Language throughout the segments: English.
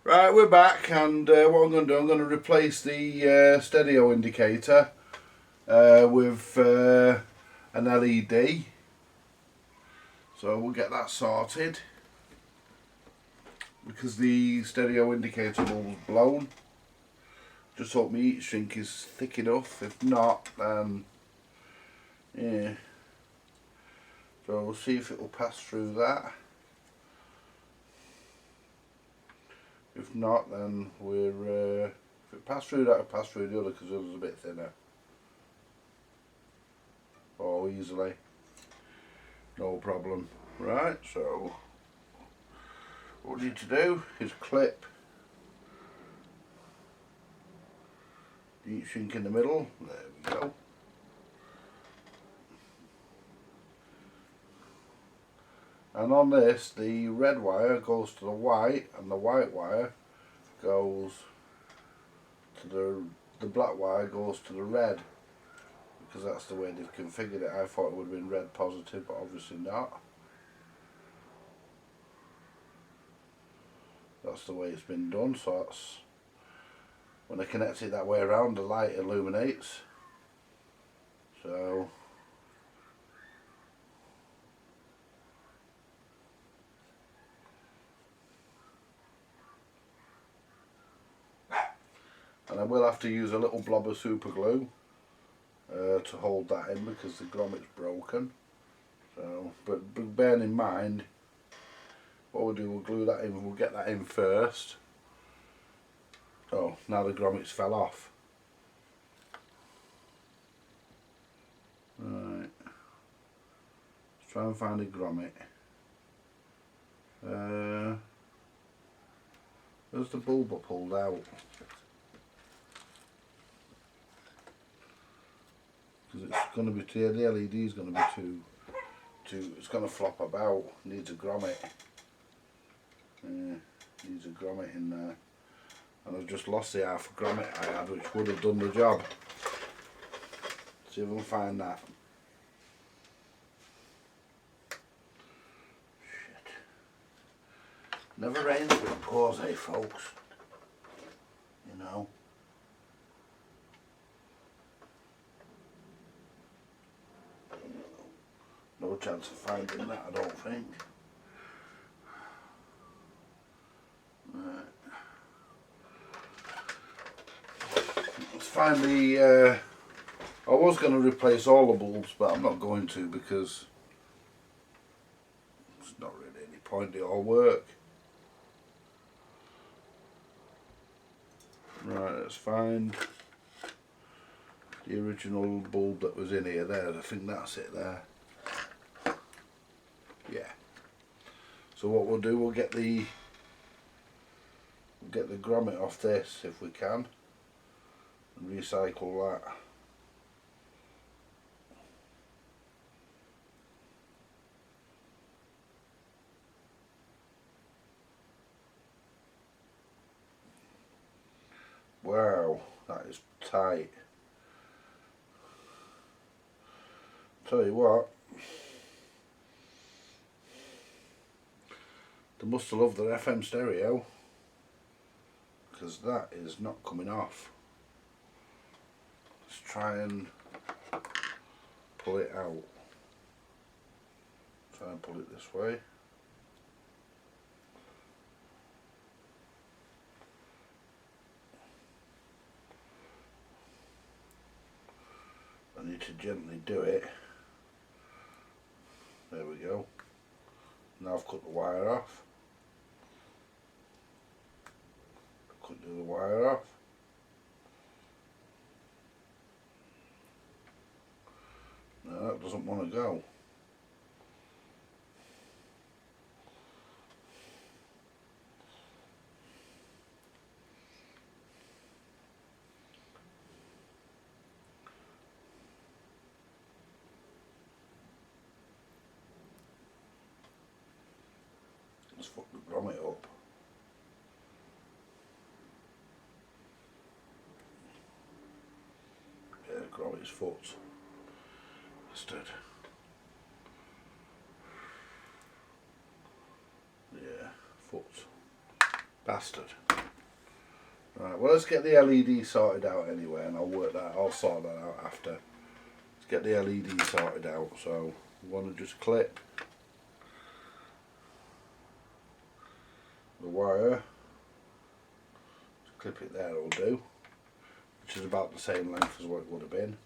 Right, we're back, and what I'm going to do, I'm going to replace the stereo indicator with an LED. So we'll get that sorted because the stereo indicator bulb's blown. Just hope my heat shrink is thick enough. If not, then yeah. So we'll see if it will pass through that. If not, then if it passed through that, it'll pass through the other because the other's a bit thinner. Oh, easily. No problem. Right, so what we need to do is clip the heat shrink in the middle. There we go. And on this, the red wire goes to the white, and the white wire goes to the black wire goes to the red, because that's the way they've configured it. I thought it would have been red positive, but obviously not. That's the way it's been done. So that's when I connect it that way around, the light illuminates. So and I will have to use a little blob of super glue to hold that in because the grommet's broken. So, but bearing in mind, what we'll do, we'll glue that in. We'll get that in first. Oh, now the grommets fell off. Right. Let's try and find a grommet. Where's the bulb I pulled out? Because it's going to be the LED is going to be too. It's going to flop about. Needs a grommet. Needs a grommet in there. And I've just lost the half a grommet I had, which would have done the job. See if I can find that. Shit. Never rains but it pours, eh, folks? You know. No chance of finding that, I don't think. Right. Let's find the. I was going to replace all the bulbs, but I'm not going to because there's not really any point. They all work. Right, let's find the original bulb that was in here. There, I think that's it there. Yeah. So what we'll do, we'll get the grommet off this if we can, and recycle that. Wow, that is tight. Tell you what, they must have loved their FM stereo, because that is not coming off. Let's try and pull it out. Try and pull it this way. I need to gently do it. There we go. Now I've cut the wire off. Couldn't do the wire off. No, that doesn't want to go. Let's fuck the grommet up. Yeah, grommet's foot. Bastard. Yeah, foot. Bastard. Right, well let's get the LED sorted out anyway, and I'll sort that out after. Let's get the LED sorted out. So we want to just clip the wire, just clip it there, will do, which is about the same length as what it would have been.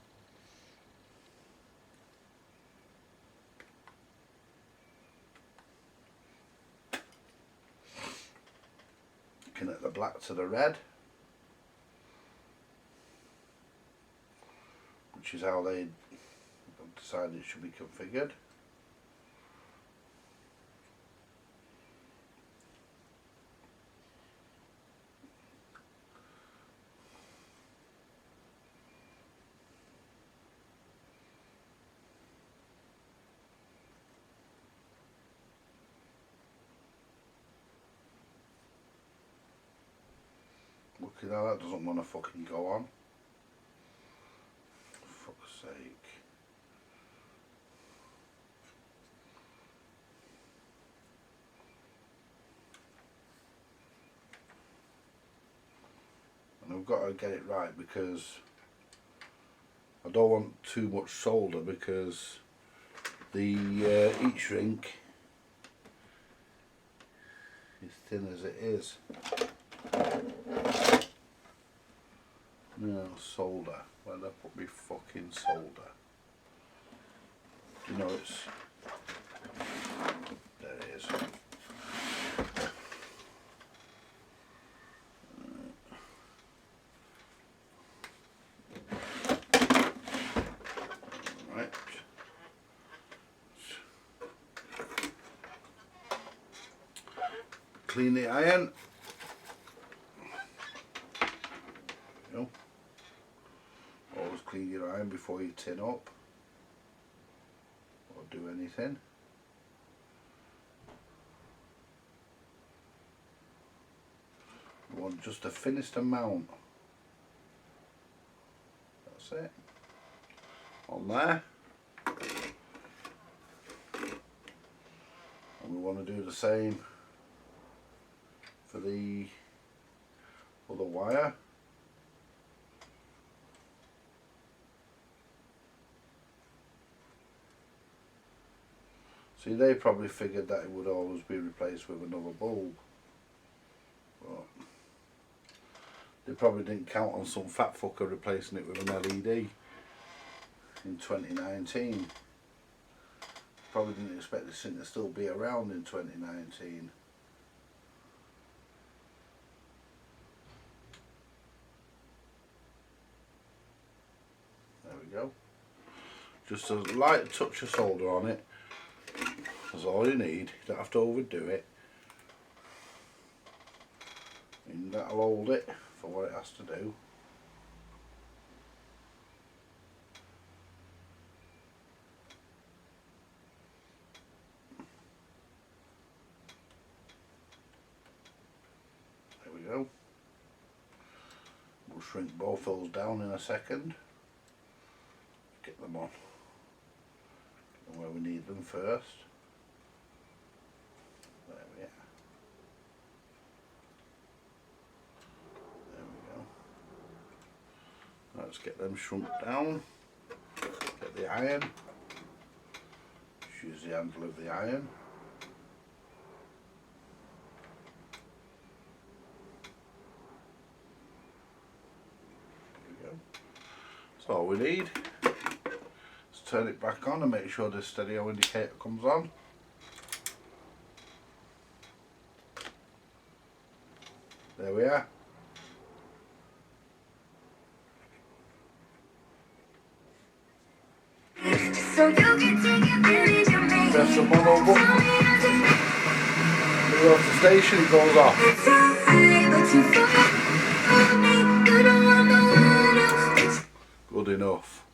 Connect the black to the red, which is how they decided it should be configured. Look at how that doesn't want to fucking go on. For fuck's sake. And I've got to get it right because I don't want too much solder, because the heat shrink is thin as it is. No, solder. Where did I put my fucking solder? Do you know it's... There it is. Right. Clean the iron. Always clean your iron before you tin up or do anything. You want just a finished amount. That's it. On there. And we want to do the same for the other wire. See, they probably figured that it would always be replaced with another bulb, but they probably didn't count on some fat fucker replacing it with an LED in 2019. Probably didn't expect this thing to still be around in 2019. There we go. Just a light touch of solder on it. That's all you need. You don't have to overdo it. And that'll hold it for what it has to do. There we go. We'll shrink both those down in a second. Get them on where we need them first. There we are. There we go. Let's get them shrunk down. Get the iron. Just use the handle of the iron. There we go. That's all we need. Let's turn it back on and make sure the stereo indicator comes on. There we are. So you can take advantage of me. Press the mono button. Move off the station, it goes off. Good enough.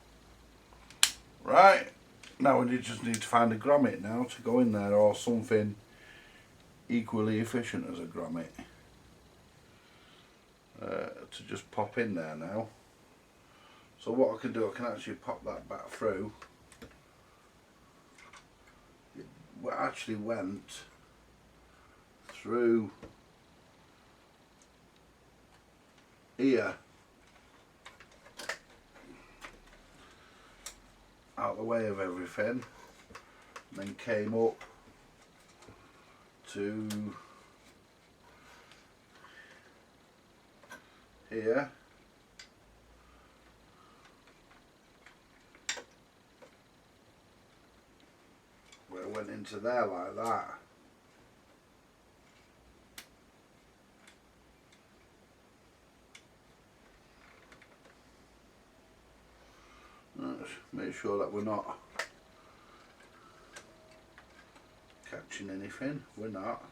Right, now we just need to find a grommet now to go in there, or something equally efficient as a grommet. To just pop in there now. So what I can do, I can actually pop that back through. It actually went through here out of the way of everything, and then came up to here. Where it went into there like that. Let's make sure that we're not catching anything. We're not.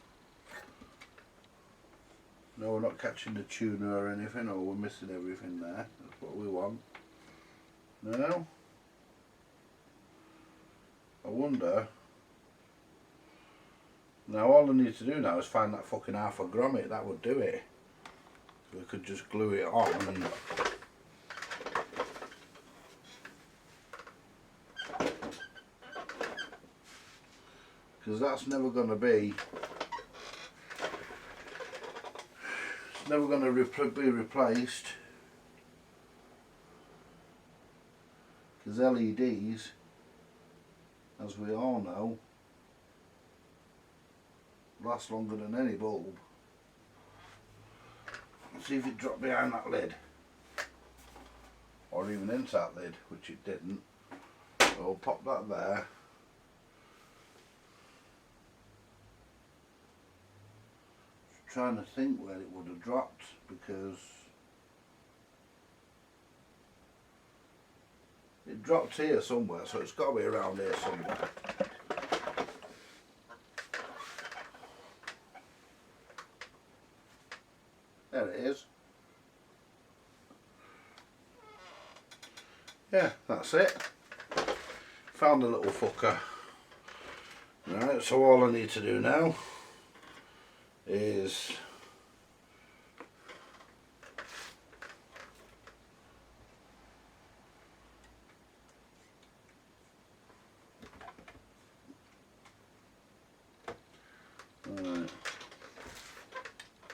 No, we're not catching the tuner or anything, or we're missing everything there. That's what we want. No? I wonder. Now all I need to do now is find that fucking half a grommet. That would do it. We could just glue it on and because that's never going to be, it's never going to be replaced, because LEDs, as we all know, last longer than any bulb. Let's see if it dropped behind that lid, or even into that lid, which it didn't. So we'll pop that there. Trying to think where it would have dropped, because it dropped here somewhere, so it's got to be around here somewhere. There it is. Yeah, that's it. Found the little fucker. Right, so all I need to do now is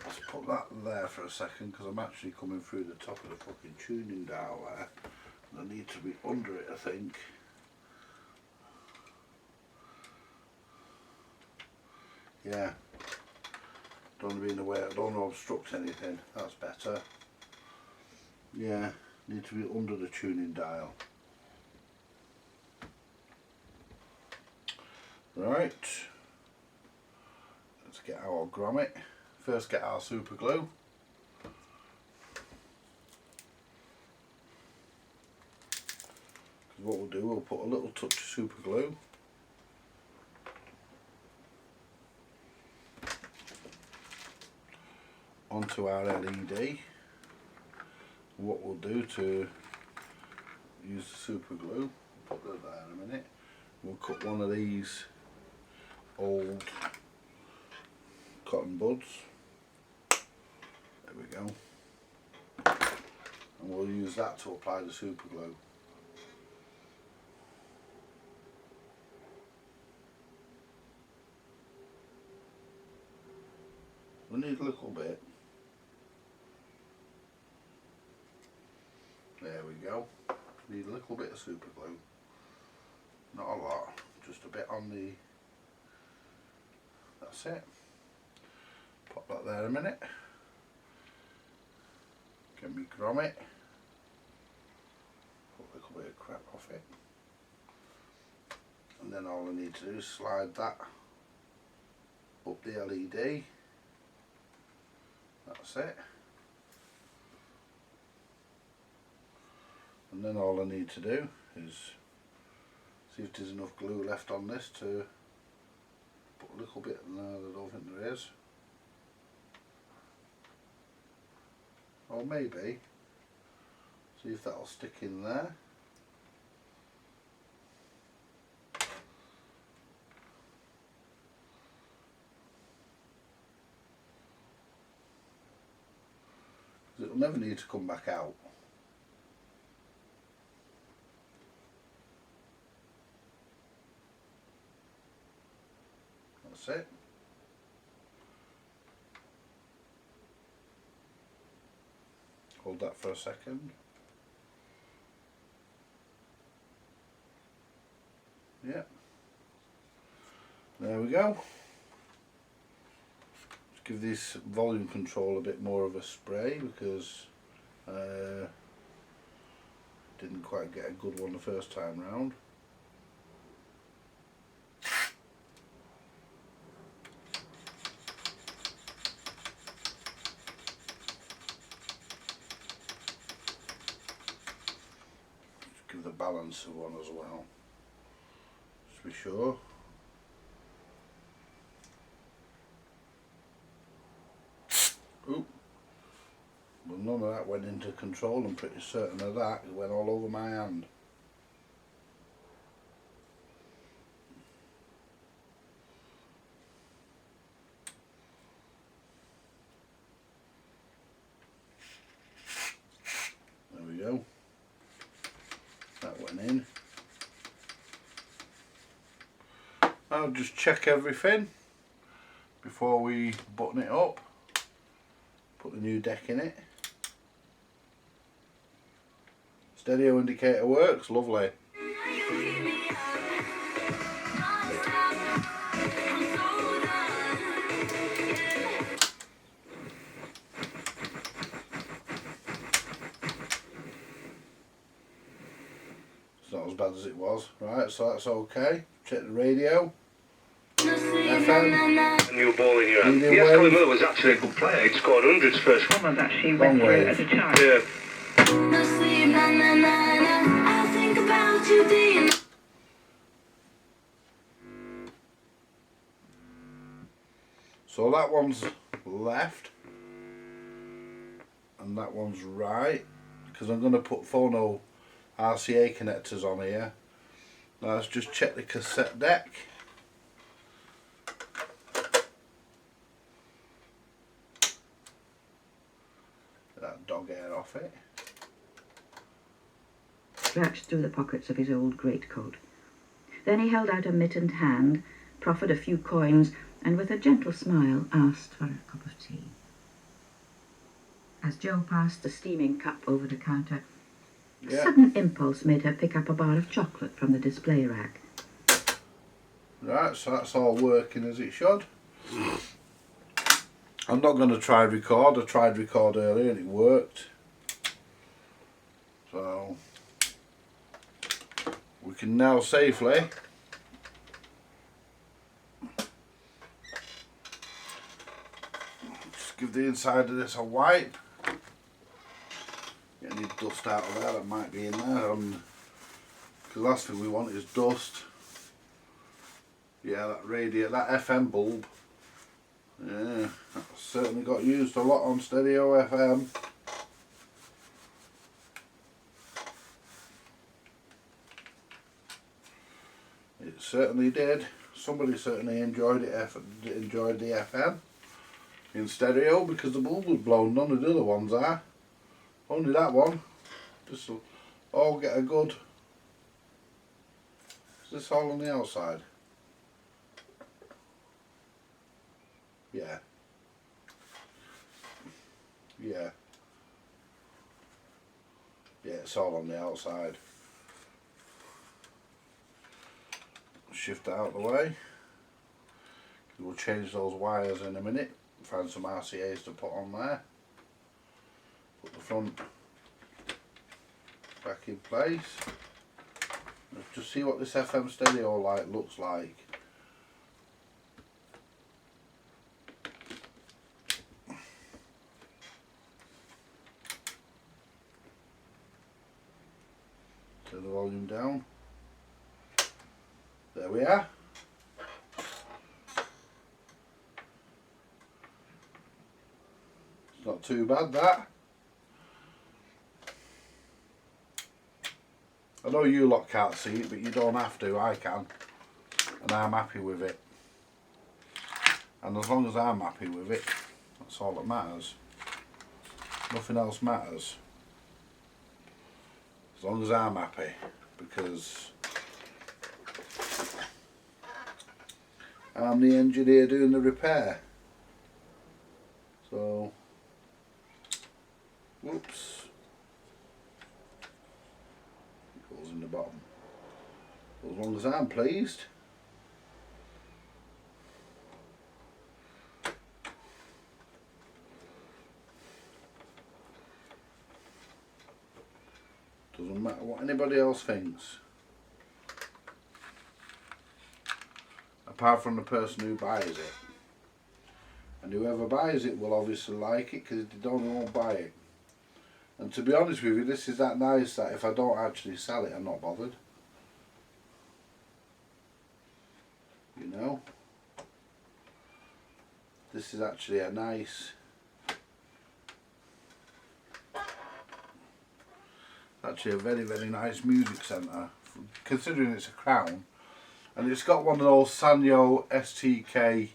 let's put that there for a second, because I'm actually coming through the top of the fucking tuning dial there. I need to be under it, I think. Yeah. Don't want to be in the way, I don't want to obstruct anything. That's better. Yeah, need to be under the tuning dial. Right. Let's get our grommet. First get our super glue. What we'll do, we'll put a little touch of super glue onto our LED. What we'll do to use the super glue, put that there in a minute, we'll cut one of these old cotton buds, there we go, and we'll use that to apply the super glue. We need a little bit. There we go. Need a little bit of super glue. Not a lot, just a bit on the. That's it. Pop that there a minute. Get me grommet. Put a little bit of crap off it. And then all I need to do is slide that up the LED. That's it. And then all I need to do is see if there's enough glue left on this to put a little bit in there. I don't think there is. Or maybe. See if that'll stick in there. It'll never need to come back out. That's it. Hold that for a second. Yeah. There we go. Let's give this volume control a bit more of a spray because didn't quite get a good one the first time round. Just give the balancer one as well, just to be sure. Oop. Well, none of that went into control. I'm pretty certain of that. It went all over my hand. There we go. That went in. I'll just check everything before we button it up. Put the new deck in it. Stereo indicator works, lovely. It's not as bad as it was. Right, so that's okay. Check the radio. FM. A new ball in your hand. Yes, Colin Miller was actually a good player. He'd scored hundreds first. Someone actually went through at a time. Yeah. So that one's left and that one's right, because I'm going to put phono RCA connectors on here. Now let's just check the cassette deck. Get that dog hair off it. Scratched through the pockets of his old greatcoat. Then he held out a mittened hand, proffered a few coins, and with a gentle smile asked for a cup of tea. As Jo passed the steaming cup over the counter, a sudden impulse made her pick up a bar of chocolate from the display rack. Right, so that's all working as it should. I'm not going to try record. I tried record earlier and it worked. So we can now safely just give the inside of this a wipe. Get any dust out of there that might be in there, because the last thing we want is dust. Yeah, that radiator, that FM bulb, yeah, that's certainly got used a lot on stereo FM. It certainly did. Somebody certainly enjoyed it. Enjoyed the FM in stereo because the bulb was blown. None of the other ones are. Only that one. This will all get a good. Is this all on the outside? Yeah. Yeah. Yeah, it's all on the outside. Shift that out of the way. We'll change those wires in a minute. Find some RCAs to put on there. Put the front back in place. Let's just see what this FM stereo light looks like. Turn the volume down. There we are. It's not too bad, that. I know you lot can't see it, but you don't have to. I can, and I'm happy with it. And as long as I'm happy with it, that's all that matters. Nothing else matters. As long as I'm happy, because I'm the engineer doing the repair. So Whoops. It goes in the bottom. As long as I'm pleased. Doesn't matter what anybody else thinks. Apart from the person who buys it. And whoever buys it will obviously like it, because if they don't, they won't buy it. And to be honest with you, this is that nice that if I don't actually sell it, I'm not bothered. You know? This is actually a nice... Actually a very, very nice music centre, considering it's a Crown. And it's got one of those Sanyo STK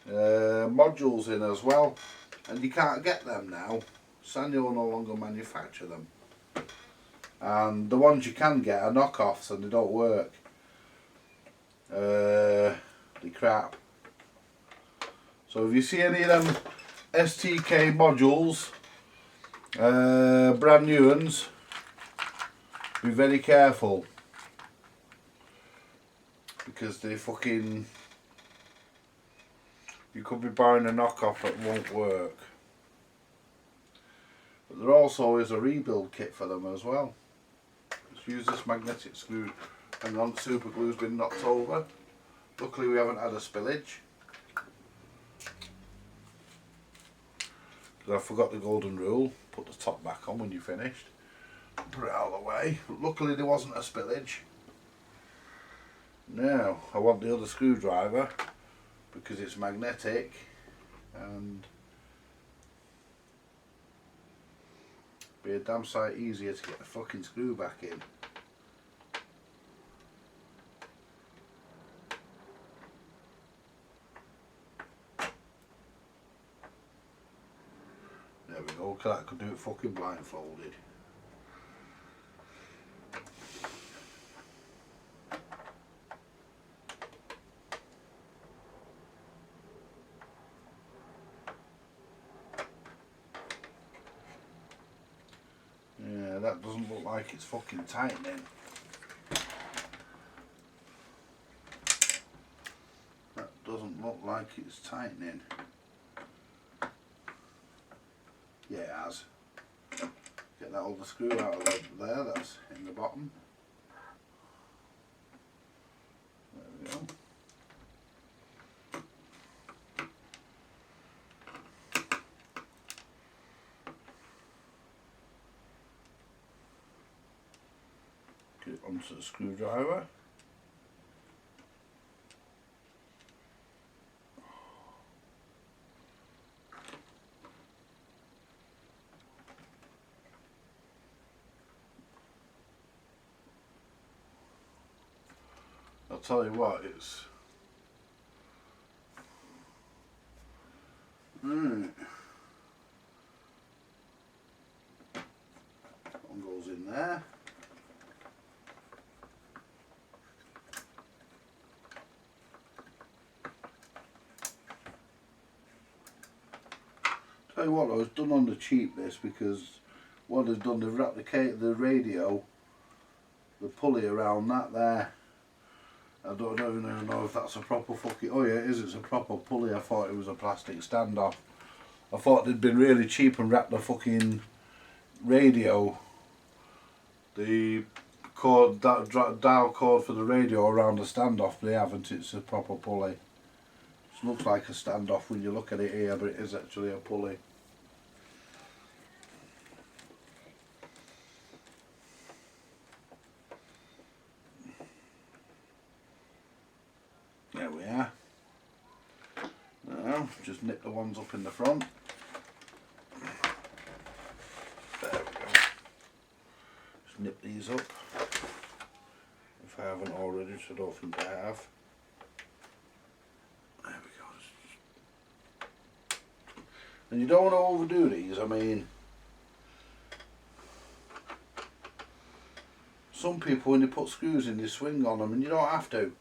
modules in as well, and you can't get them now. Sanyo no longer manufacture them, and the ones you can get are knockoffs and they don't work. They're crap. So if you see any of them STK modules, brand new ones, be very careful, because they fucking, you could be buying a knockoff that won't work. But there also is a rebuild kit for them as well. Just use this magnetic screw. Hang on, super glue's been knocked over. Luckily we haven't had a spillage. Because I forgot the golden rule. Put the top back on when you're finished. Put it out of the way. But luckily there wasn't a spillage. Now I want the other screwdriver, because it's magnetic, and be a damn sight easier to get the fucking screw back in. There we go, because I could do it fucking blindfolded. That doesn't look like it's fucking tightening. That doesn't look like it's tightening. Yeah, it has. Get that other screw out of there, that's in the bottom. There we go. Get it onto the screwdriver. I'll tell you what, it's one goes in there. Tell you what, I was done on the cheap this, because what they've done, they've wrapped the radio, the pulley around that there. I don't even know if that's a proper fucking... Oh yeah, it is, it's a proper pulley. I thought it was a plastic standoff. I thought they'd been really cheap and wrapped the fucking radio, the cord, that dial cord for the radio around the standoff. They haven't, it's a proper pulley. It looks like a standoff when you look at it here, but it is actually a pulley. There we are. Now, just nip the ones up in the front. There we go. Just nip these up. If I haven't already, which I don't think I have. There we go. And you don't want to overdo these, I mean... Some people, when they put screws in, they swing on them, and you don't have to.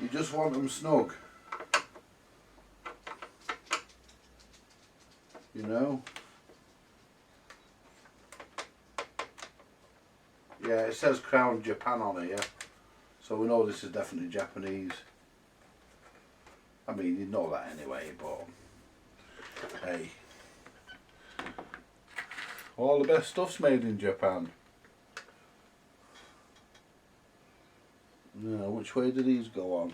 You just want them snug. You know? Yeah, it says Crown Japan on here, so we know this is definitely Japanese. I mean, you'd know that anyway, but hey, all the best stuff's made in Japan. Now, which way do these go on?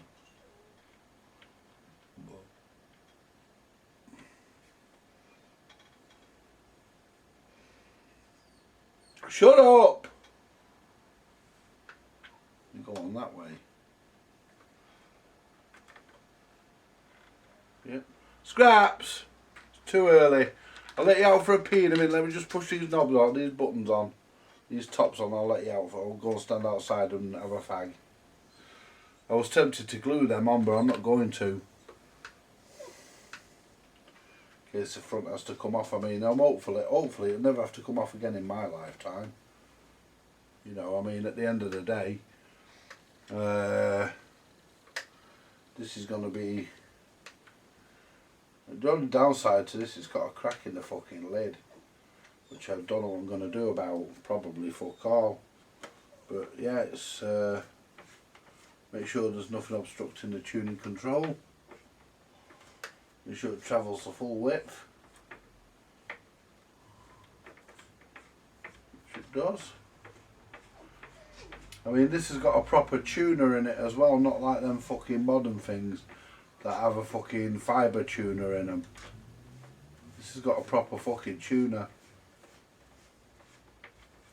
Shut up! You go on that way. Yep. Scraps! It's too early. I'll let you out for a pee in a minute. Let me just push these knobs on, these buttons on, these tops on. I'll let you out for. I'll go and stand outside and have a fag. I was tempted to glue them on, but I'm not going to. In case the front has to come off. I mean, hopefully it'll never have to come off again in my lifetime. You know, I mean, at the end of the day, this is going to be... The only downside to this, it's got a crack in the fucking lid, which I don't know what I'm going to do about. Probably fuck all. But yeah, it's... make sure there's nothing obstructing the tuning control. Make sure it travels the full width. Which it does. I mean, this has got a proper tuner in it as well, not like them fucking modern things that have a fucking fibre tuner in them. This has got a proper fucking tuner.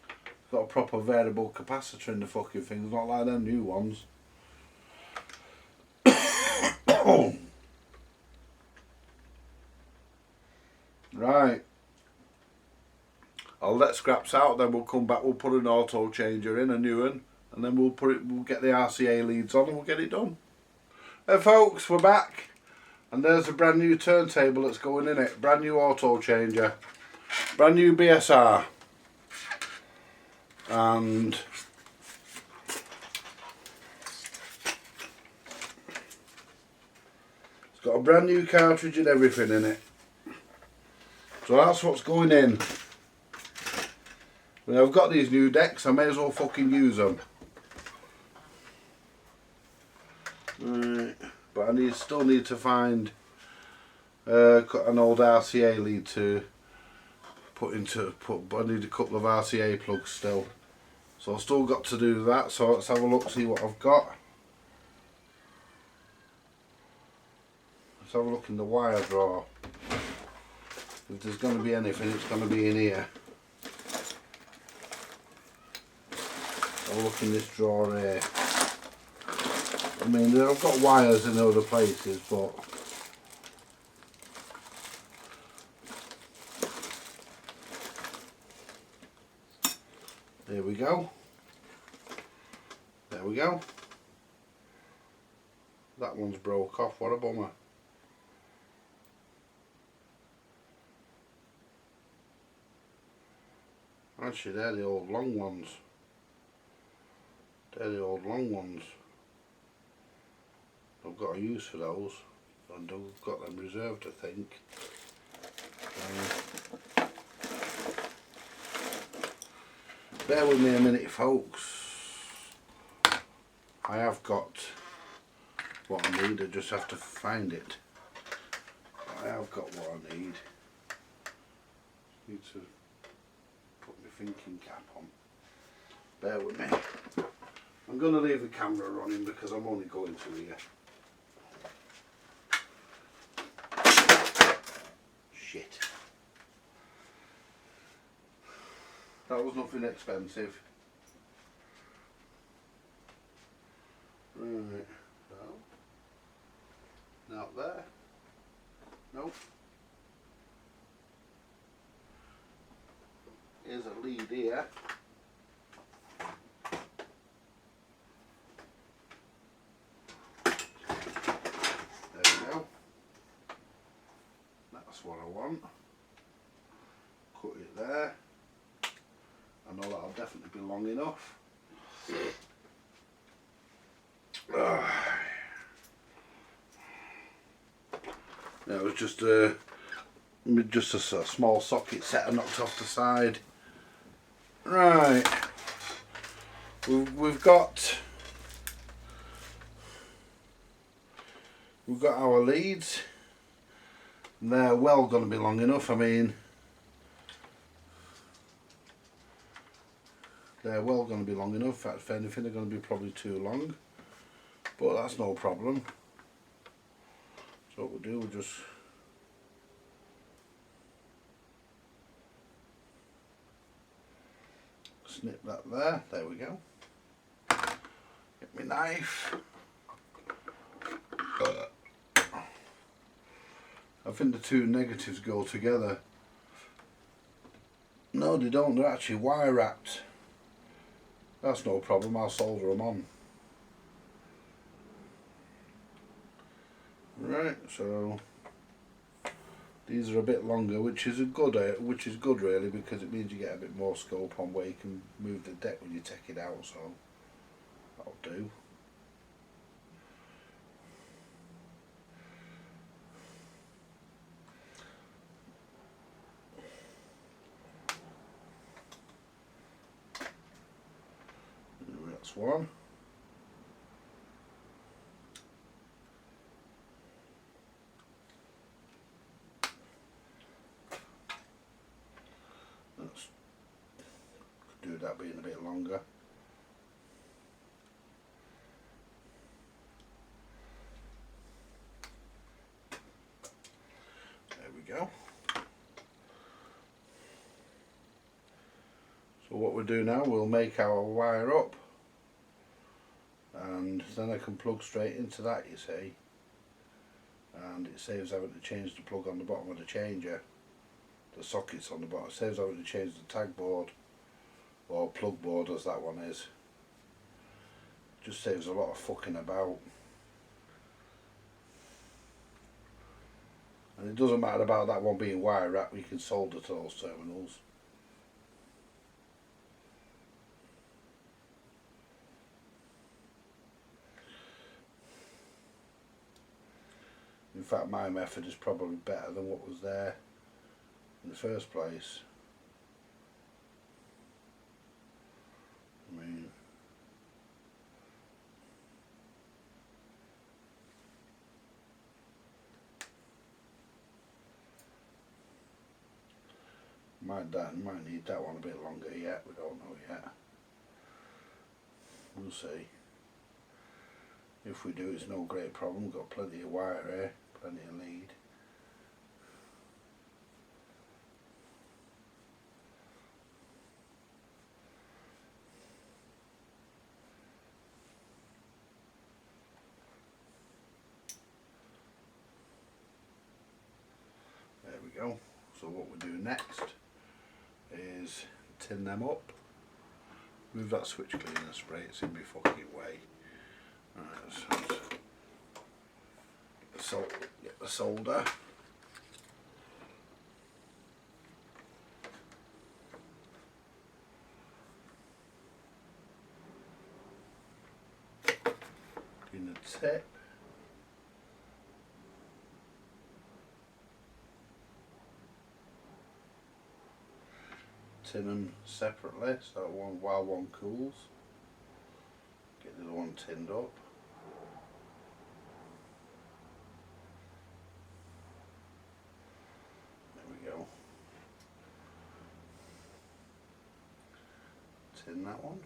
It's got a proper variable capacitor in the fucking things, not like them new ones. Right. I'll let Scraps out, then we'll come back, we'll put an auto changer in, a new one, and then we'll get the RCA leads on and we'll get it done. Hey folks, we're back, and there's a brand new turntable that's going in it, brand new auto changer, brand new BSR, and it's got a brand new cartridge and everything in it. So that's what's going in. When I've got these new decks, I may as well fucking use them. Right. But I still need to find an old RCA lead to put into. But I need a couple of RCA plugs still. So I've still got to do that. So let's have a look, see what I've got. Let's have a look in the wire drawer. If there's going to be anything, it's going to be in here. I'll look in this drawer here. I mean, I've got wires in other places, but there we go. There we go. That one's broke off. What a bummer. Actually, they're the old long ones. They're the old long ones. I've got a use for those, and I've got them reserved, I think. Bear with me a minute, folks. I have got what I need, I just have to find it. I have got what I need. Need to put my thinking cap on. Bear with me. I'm going to leave the camera running because I'm only going to here. Shit. That was nothing expensive. Right. So. Not there. Nope. Here's a lead here. What I want. Cut it there. I know that'll definitely be long enough. Yeah, it was just a small socket set I knocked off the side. Right. we've got our leads. They're well going to be long enough. I mean, they're well going to be long enough. In fact, if anything, they're going to be probably too long, but that's no problem. So what we'll do, we'll just snip that there. There we go. Get my knife. I think the two negatives go together. No, they don't. They're actually wire wrapped. That's no problem. I'll solder them on. Right. So these are a bit longer, which is good really, because it means you get a bit more scope on where you can move the deck when you take it out. So that'll do. That's one. Let's do that being a bit longer. There we go. So what we'll do now, we'll make our wire up, and then I can plug straight into that, you see, and it saves having to change the plug on the bottom of the changer, the sockets on the bottom. It saves having to change the tag board or plug board, as that one is. Just saves a lot of fucking about. And it doesn't matter about that one being wire wrapped, we can solder to those terminals. In fact, my method is probably better than what was there in the first place. I mean, might need that one a bit longer yet. We don't know yet. We'll see. If we do, it's no great problem. We've got plenty of wire here, plenty of lead. There we go. So what we do next is tin them up. Move that switch cleaner spray, it's in my fucking way. Alright, so get the solder. In the tip. Tin them separately, so while one cools. Get the other one tinned up. There we go. Tin that one.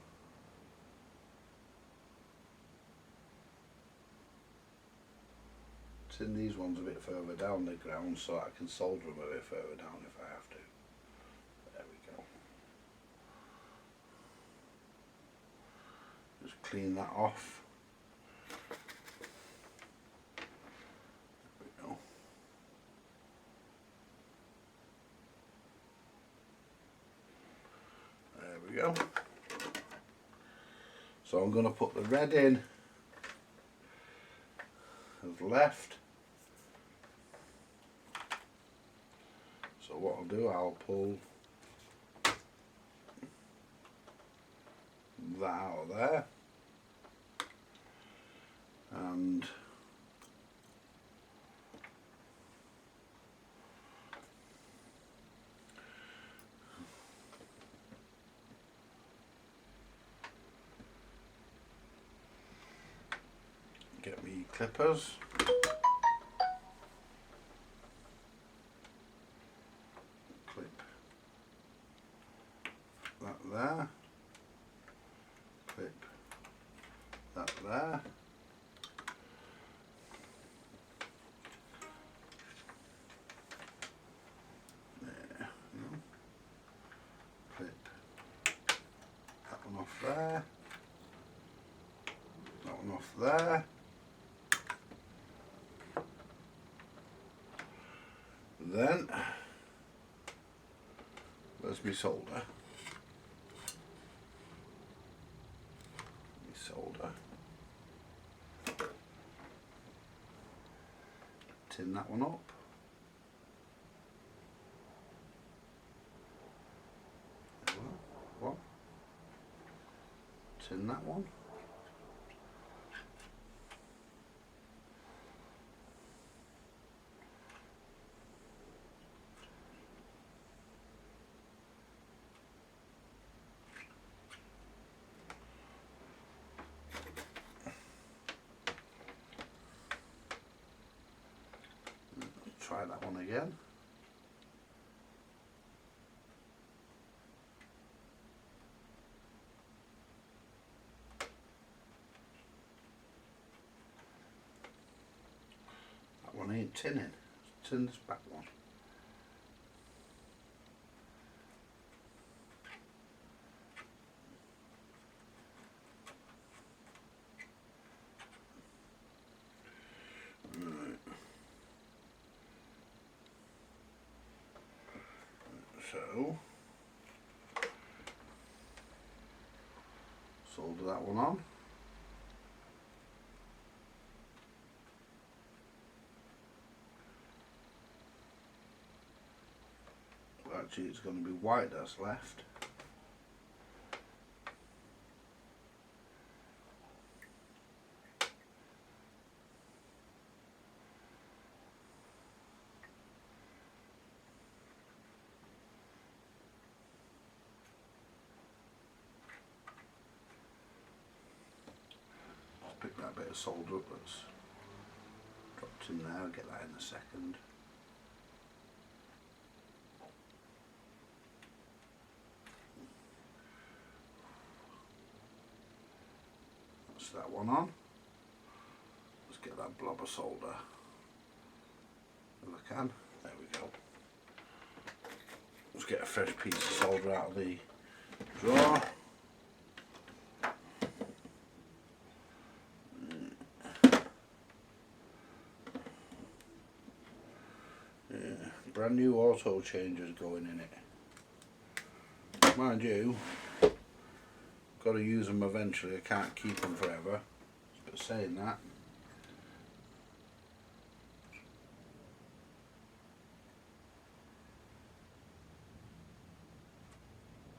Tin these ones a bit further down the ground so I can solder them a bit further down if I have to. There we go. Just clean that off. There we go. There we go. So I'm going to put the red in as left. So what I'll do, I'll pull that out of there, and clippers. Clip that there. Clip that there. There. No. Clip that one off there. That one off there. Then, where's my solder? My solder. Tin that one up. There we go. One. Tin that one. Try that one again. That one ain't tinning. Tin this back one. So, solder that one on. Well, actually, it's going to be white that's left. Pick that bit of solder up that's dropped in there. I'll get that in a second. That's that one on. Let's get that blob of solder. If I can. There we go. Let's get a fresh piece of solder out of the drawer. Brand new auto changers going in it. Mind you, got to use them eventually. I can't keep them forever. But saying that,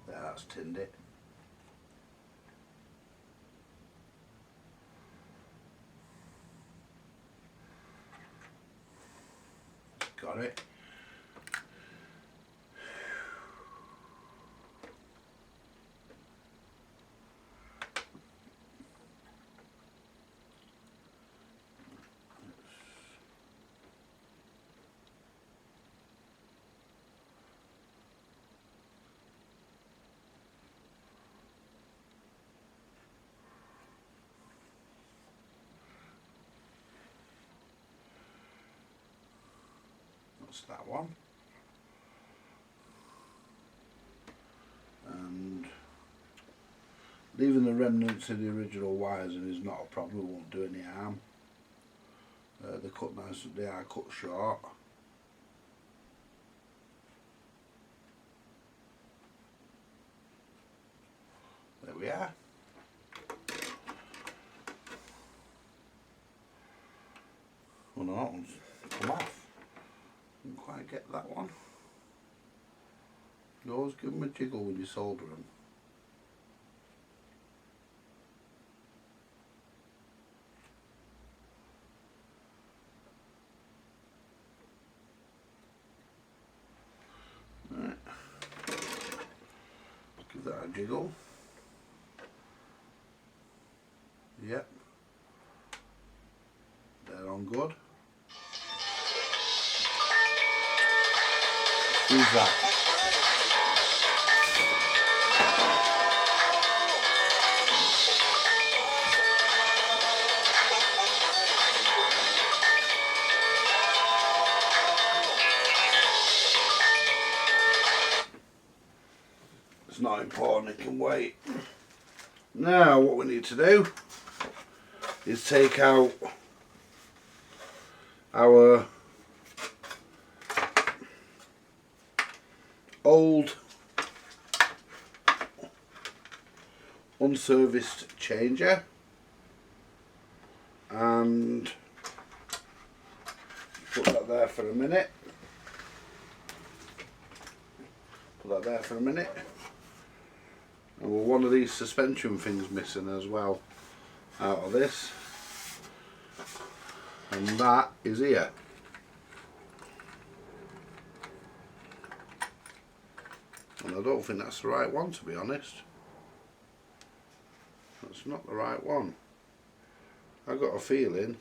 there, that's tinned it. Got it. That's that one. And leaving the remnants of the original wires in is not a problem. It won't do any harm. They're cut nice. They are cut short. There we are. Oh no, it's come off. Didn't quite get that one. You always give them a jiggle when you solder them. Right. Give that a jiggle. Yep. good. Who's that? It's not important, it can wait. Now what we need to do is take out our old unserviced changer and put that there for a minute. Put that there for a minute. And well, one of these suspension things missing as well out of this, and that is here. And I don't think that's the right one, to be honest. That's not the right one. I got a feeling.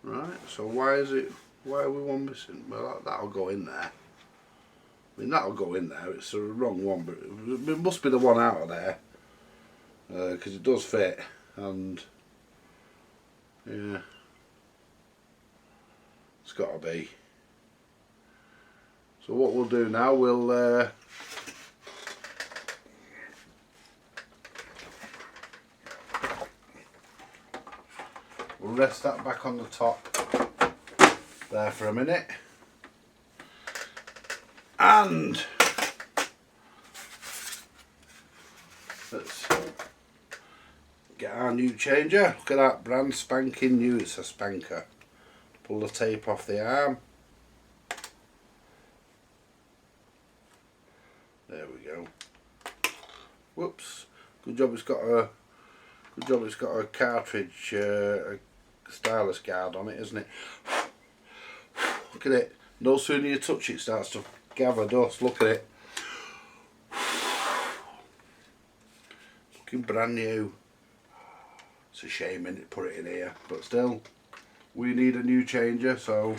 Right, so why are we one missing? Well, that'll go in there. I mean, that'll go in there. It's the wrong one, but it must be the one out of there, because it does fit. And yeah, it's got to be. So what we'll do now, we'll rest that back on the top there for a minute. And let's get our new changer. Look at that, brand spanking new. It's a spanker. Pull the tape off the arm. There we go. Whoops. Good job it's got a cartridge, a stylus guard on it, isn't it? Look at it. No sooner you touch it, it starts to gather dust. Look at it. Looking brand new. It's a shame, innit, to put it in here, but still, we need a new changer, so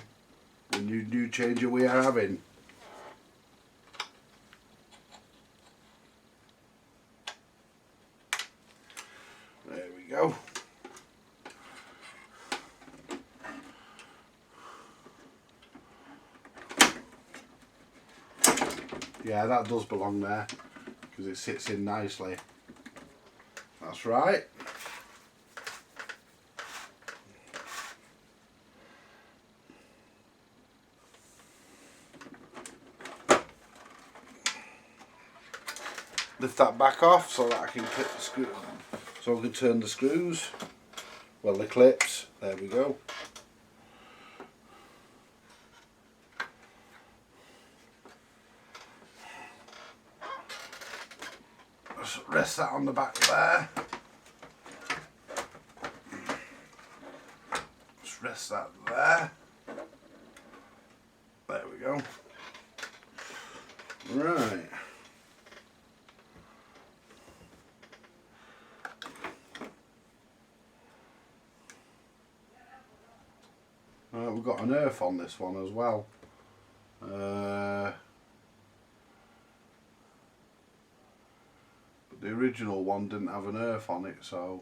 the new changer we are having. There we go. Yeah, that does belong there because it sits in nicely. That's right. Lift that back off so that I can clip the screw, so I can turn the screws. Well, the clips. There we go. Just rest that on the back there. Just rest that there. There we go. Right. We've got an earth on this one as well. But the original one didn't have an earth on it, so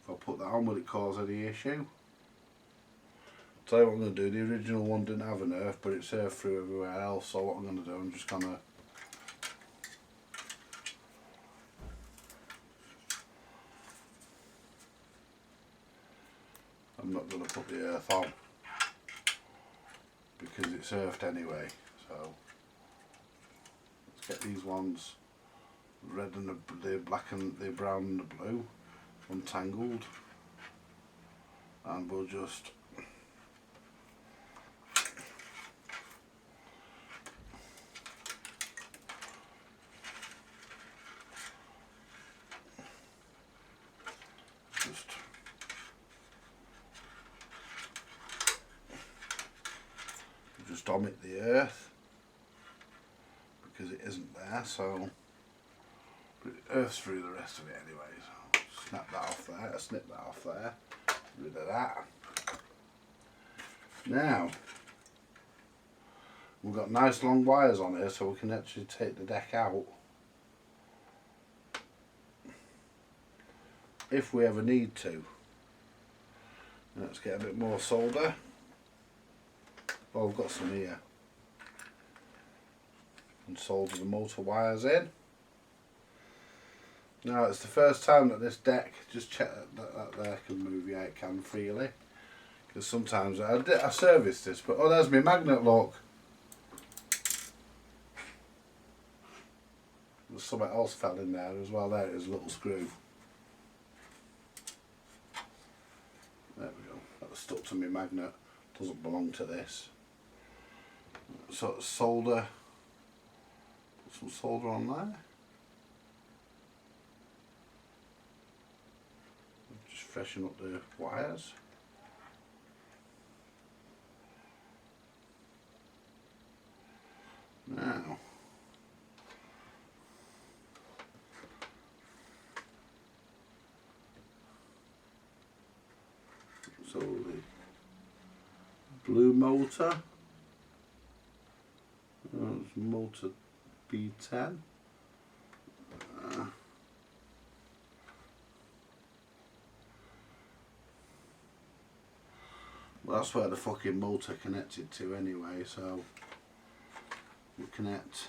if I put that on, will it cause any issue? I'll tell you what I'm going to do. The original one didn't have an earth, but it's earth through everywhere else, so what I'm going to do, I'm just going to I'm not going to put the earth on because it's earthed anyway. So let's get these ones, red and the black and the brown and the blue, untangled, and we'll just omit the earth because it isn't there, so earths through the rest of it anyway. So snap that off there, snip that off there, rid of that. Now, we've got nice long wires on here so we can actually take the deck out if we ever need to. Let's get a bit more solder. Oh, we've got some here. And solder the motor wires in. Now it's the first time that this deck, just check that there can move, yeah it can freely. Because sometimes I serviced this, but oh there's my magnet, look. There's something else fell in there as well, there it is, a little screw. There we go, that was stuck to my magnet, doesn't belong to this. So solder, put some solder on there. Just freshen up the wires. Now, so the blue motor, it's motor B10. Well, that's where the fucking motor connected to anyway, so we connect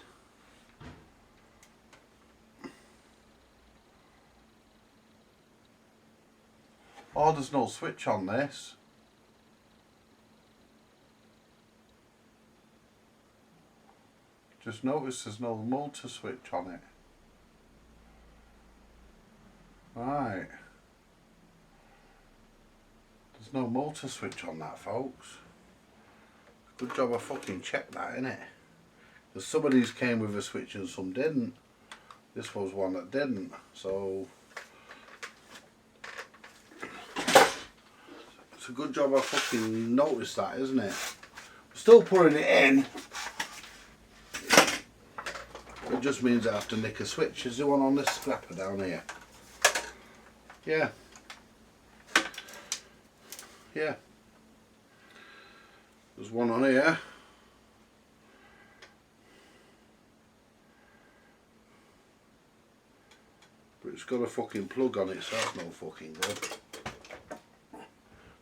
oh, there's no switch on this. Just notice there's no motor switch on it. Right. There's no motor switch on that, folks. Good job I fucking checked that, innit? Because some of these came with a switch and some didn't. This was one that didn't, so it's a good job I fucking noticed that, isn't it? Still putting it in. It just means I have to nick a switch. Is there one on this scrapper down here? Yeah. Yeah. There's one on here. But it's got a fucking plug on it, so that's no fucking good.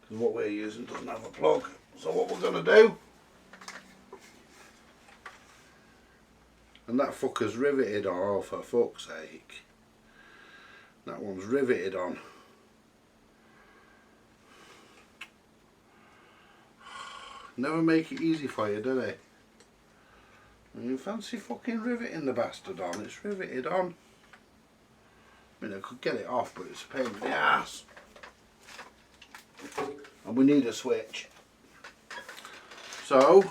Because what we're using doesn't have a plug. So what we're going to do, and that fucker's riveted on, oh for fuck's sake. That one's riveted on. Never make it easy for you, do they? You fancy fucking riveting the bastard on, it's riveted on. I mean I could get it off, but it's a pain in the ass. And we need a switch. So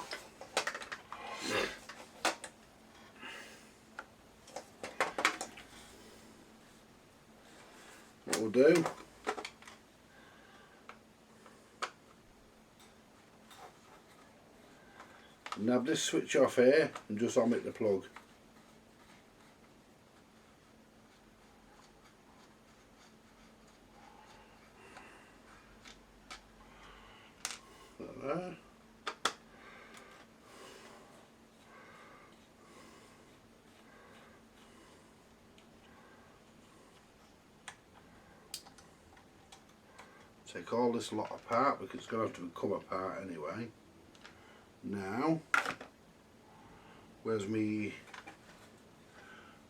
what we'll do, nab this switch off here and just omit the plug. There. Take all this lot apart because it's going to have to come apart anyway. Now, where's me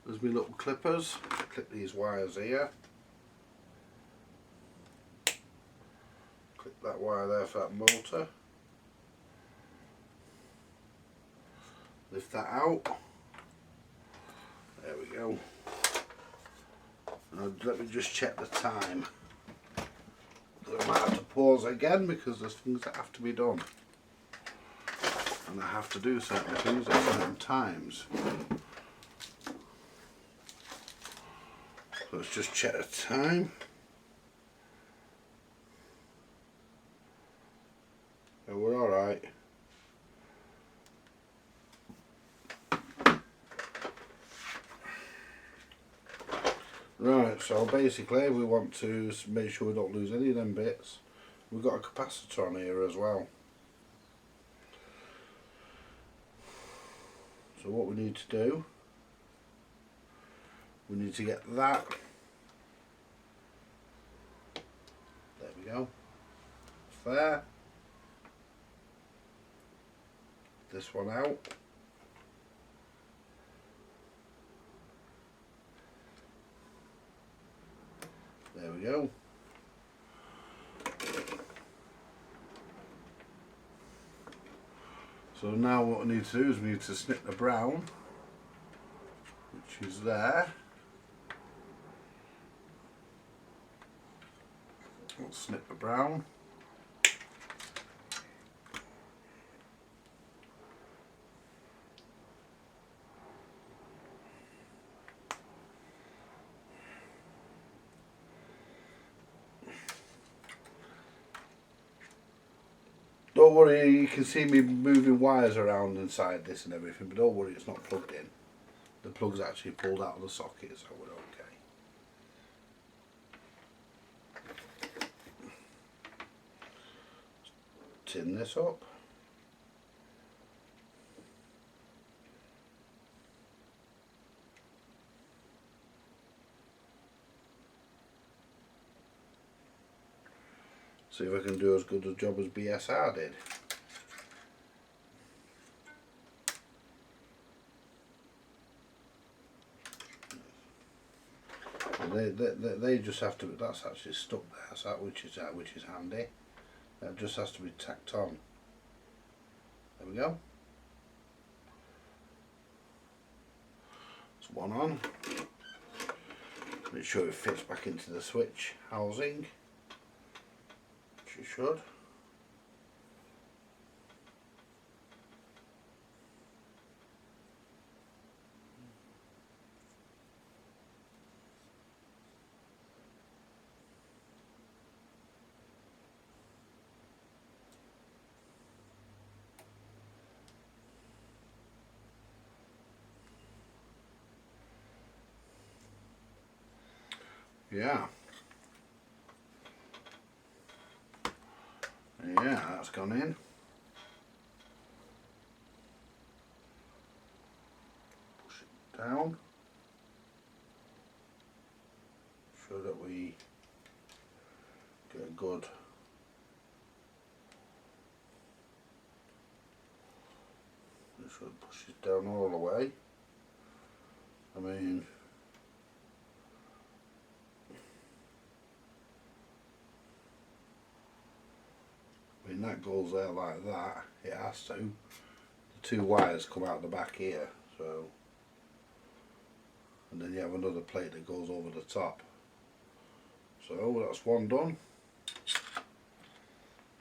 little clippers? Clip these wires here. Clip that wire there for that motor. Lift that out. There we go. Now let me just check the time. I might have to pause again because there's things that have to be done. And I have to do certain things at certain times. So let's just check the time. And we're alright. So basically we want to make sure we don't lose any of them bits. We've got a capacitor on here as well. So what we need to do, we need to get that, there we go, there, this one out, there we go. So now what we need to do is we need to snip the brown, which is there. We'll snip the brown. Don't worry, you can see me moving wires around inside this and everything, but don't worry, it's not plugged in. The plug's actually pulled out of the socket, so we're okay. Tin this up. See if I can do as good a job as BSR did. They just have to. That's actually stuck there, so which is handy. That just has to be tacked on. There we go. It's one on. Make sure it fits back into the switch housing. Which it should. Yeah. Yeah, that's gone in. Push it down. So that we get a good this one pushes down all the way. I mean that goes there like that, it has to. The two wires come out the back here, so, and then you have another plate that goes over the top. So that's one done.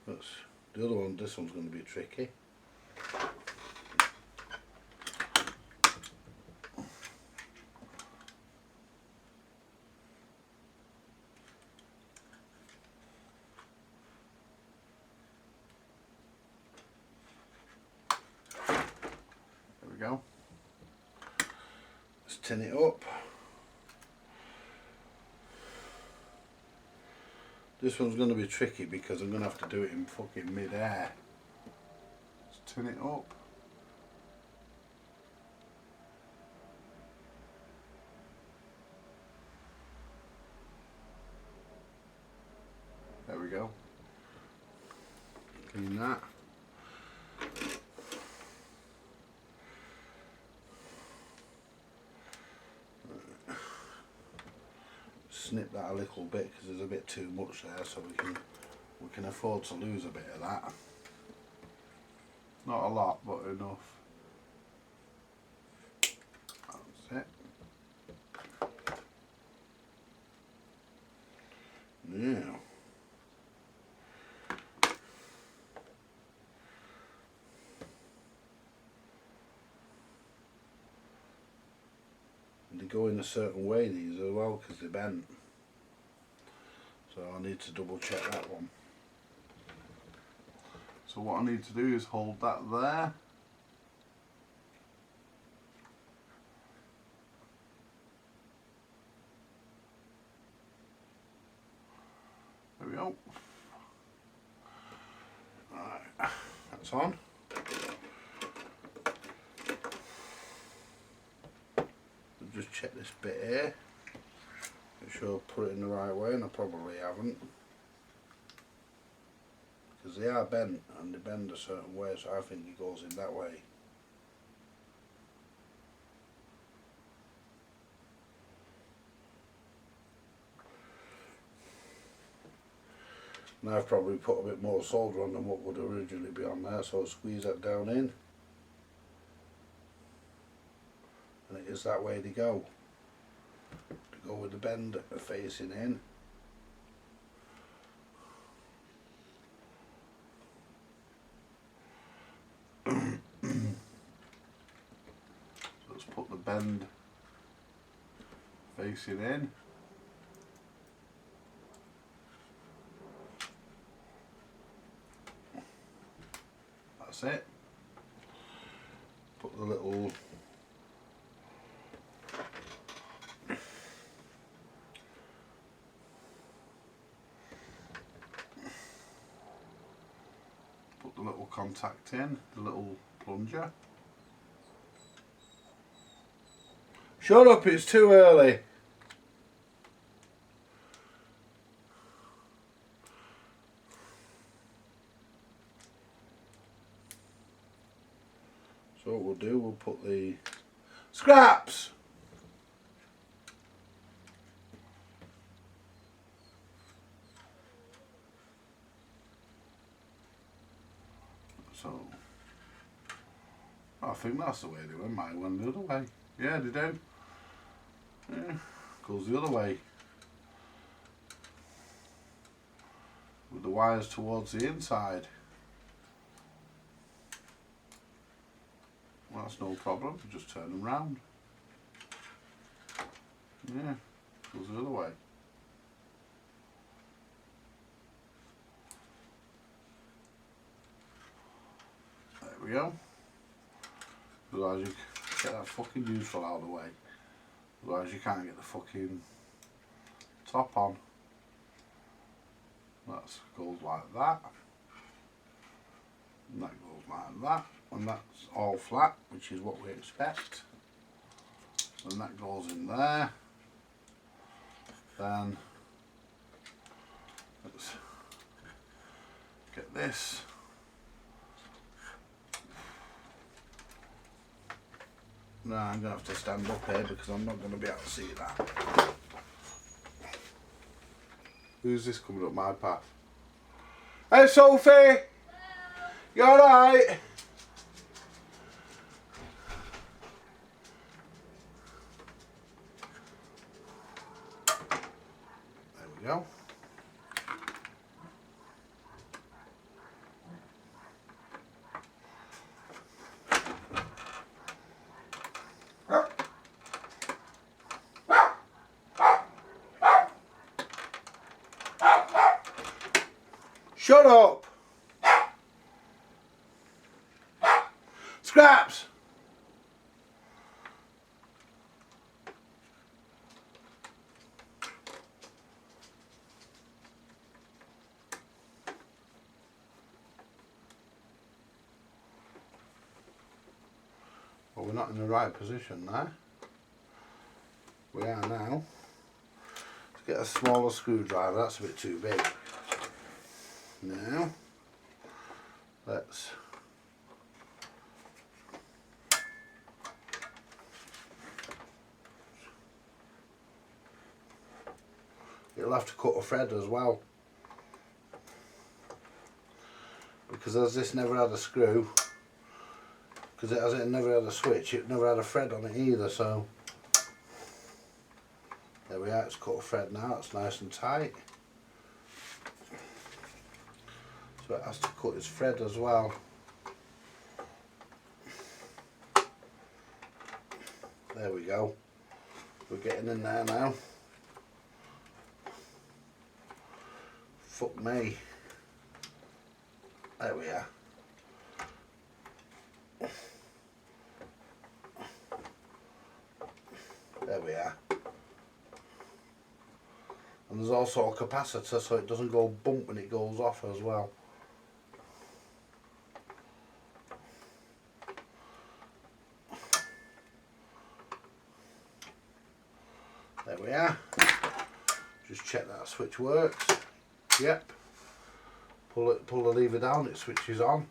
That's the other one. This one's going to be tricky. Go. Let's tin it up. This one's going to be tricky because I'm going to have to do it in fucking mid-air. Let's tin it up. There we go. Clean that. Snip that a little bit because there's a bit too much there, so we can afford to lose a bit of that. Not a lot, but enough. That's it. Yeah. And they go in a certain way, these as well, because they're bent. So I need to double check that one. So what I need to do is hold that there. that's on. Just check this bit here, make sure I put it in the right way, and I probably haven't, because they are bent and they bend a certain way, so I think it goes in that way. Now I've probably put a bit more solder on than what would originally be on there, so I'll squeeze that down in, and it is that way to go with the bend facing in. So let's put the bend facing in. That's it. Put the little contact in, the little plunger. Shut up, it's too early. So what we'll do, we'll put the scraps. So I think that's the way they went. Mine went the other way. Yeah, they do. Yeah, goes the other way. With the wires towards the inside. Well, that's no problem. Just turn them round. Yeah, goes the other way. There we go. Otherwise you get that fucking useful out of the way. Otherwise you can't get the fucking top on. That goes like that. And that goes like that. And that's all flat, which is what we expect. And that goes in there. Then let's get this. No, I'm going to have to stand up here because I'm not going to be able to see that. Who's this coming up my path? Hey Sophie! You alright? There we go. Shut up! Scraps! Well, we're not in the right position now. We are now. Let's get a smaller screwdriver, that's a bit too big. Now, let's you'll have to cut a thread as well, because as this never had a screw, because it never had a switch, it never had a thread on it either, so there we are, it's cut a thread now, it's nice and tight. So it has to cut its thread as well. There we go. We're getting in there now. Fuck me. There we are. There we are. And there's also a capacitor so it doesn't go bump when it goes off as well. There we are. Just check that switch works. Yep. Pull the lever down, it switches on.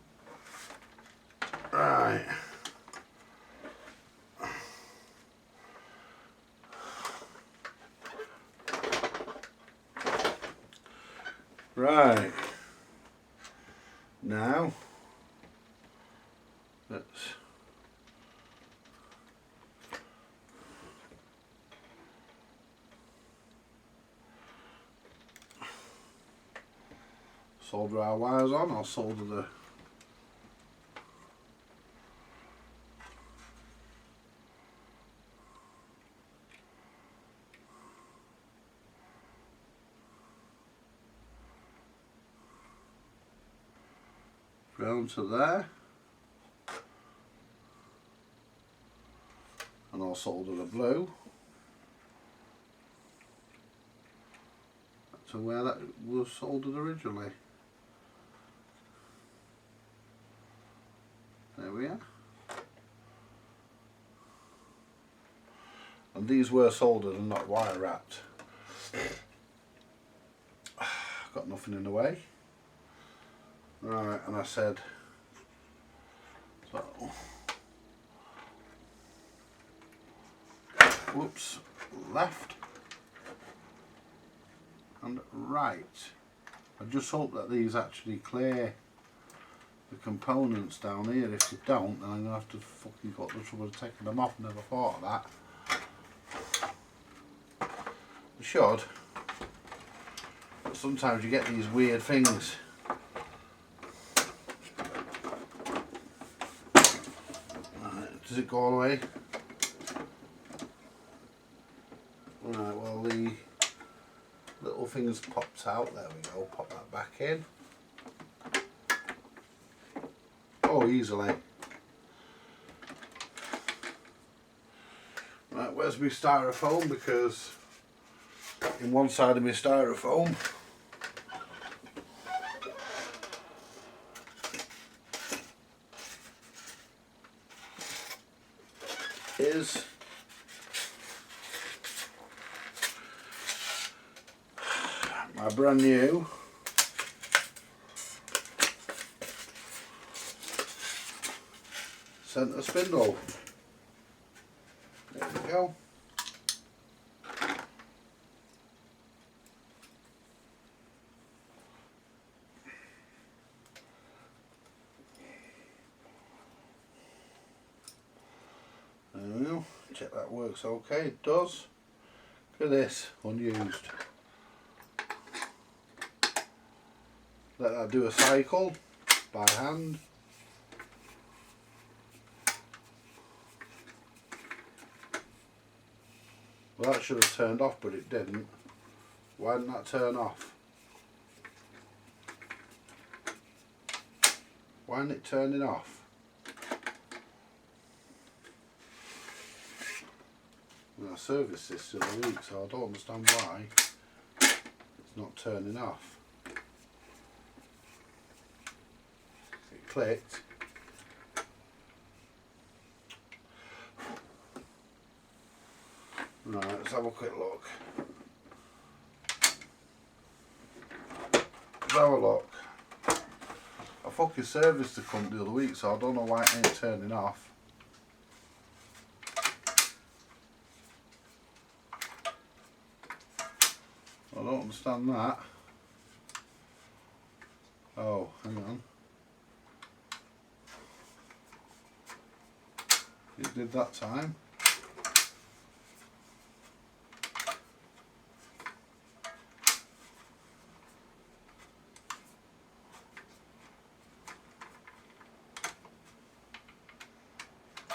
Right. Right. Now let's solder our wires on. I'll solder the ground to there, and I'll solder the blue to where that was soldered originally. There we are. And these were soldered and not wire wrapped. Got nothing in the way. Right, and I said, so, whoops, left and right. I just hope that these actually clear the components down here. If they don't, then I'm going to have to fucking got the trouble of taking them off. Never thought of that. They should. But sometimes you get these weird things. Does it go all the way? Right, well the little things popped out. There we go, pop that back in. Oh, easily. Right, where's my styrofoam? Because in one side of my styrofoam is my brand new centre spindle. There we go. There we go. Check that works okay. It does. Look at this, unused. Let that do a cycle by hand. Well, that should have turned off, but it didn't. Why didn't that turn off? Why isn't it turning off? Well, I serviced this the other week, so I don't understand why it's not turning off. It clicked. Right, let's have a quick look. Let's have a look. I fucking serviced the company the other week, so I don't know why it ain't turning off. I don't understand that. Oh, hang on. It did that time.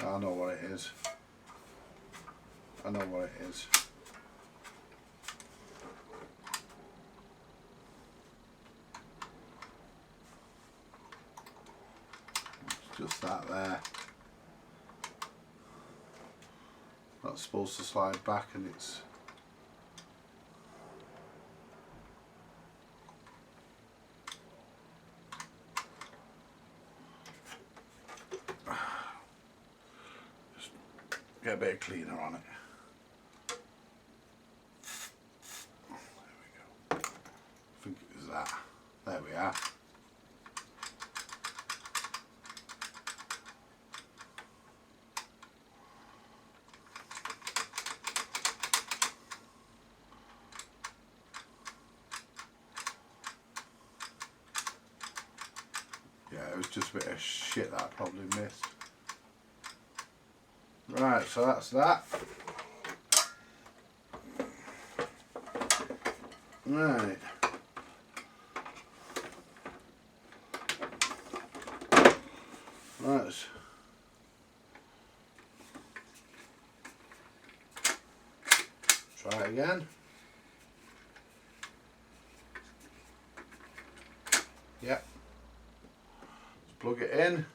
I know what it is. I know what it is. It's just that there. That's supposed to slide back and it's... Just get a bit of cleaner on it. a bit of shit that I probably missed. Right, so that's that. Right. Right. Try it again. Yep. Let's plug it in.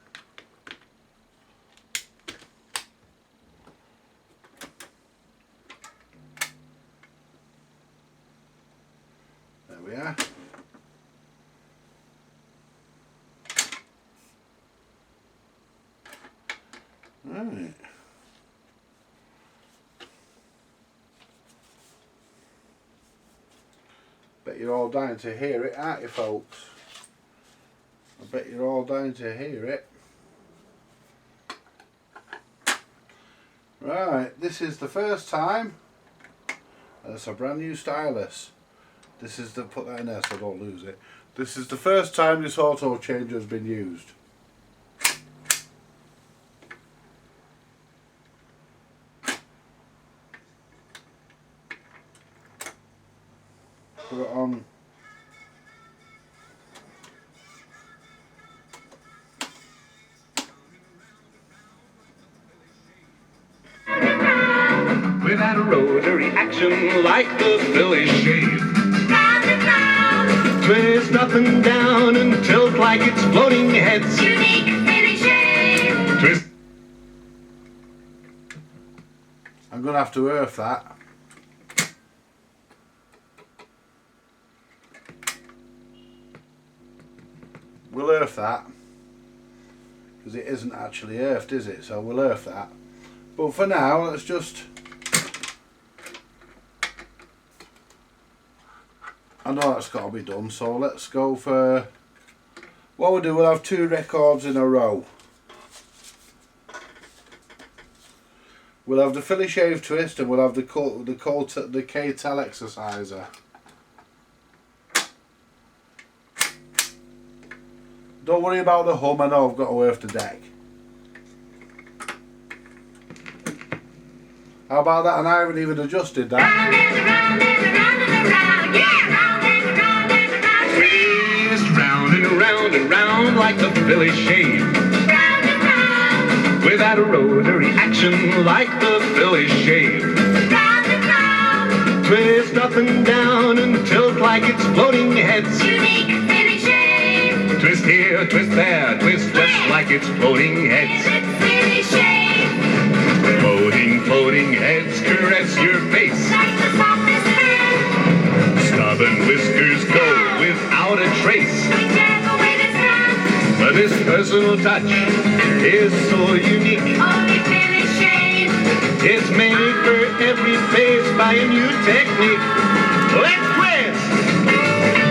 There we are. Right. Bet you're all dying to hear it, aren't you, folks? I bet you're all dying to hear it. Right, this is the first time. It's a brand new stylus. This is the, put that in there so I don't lose it. This is the first time this auto changer has been used. Put it on. Without a rotary action like the Philly shave. Round and round, Twist up and down and tilt like it's floating heads. unique Philly shave. Twist. I'm going to have to earth that. We'll earth that. Because it isn't actually earthed, is it? So we'll earth that. But for now, let's just... I know that's got to be done, so let's go for... What we'll do, we'll have 2 records in a row. We'll have the Philly Shave Twist and we'll have the K-Tel Exerciser. Don't worry about the hum, I know I've got to earth the deck. How about that? And I haven't even adjusted that. Round and around and around and around, yeah, round and around and around. Twist round and around and round like the Philly shave. Round and round, Without a rotary action like the Philly shave. round and round, Twist up and down and tilt like it's floating heads. unique Philly shave. Twist here, twist there, twist just like it's floating heads. It's Philly shave. Floating, floating heads caress your face. Like the softest hand, Stubborn whiskers go without a trace. whichever way this comes, But this personal touch is so unique. only Philly shave. It's made for every face by a new technique. Let's twist!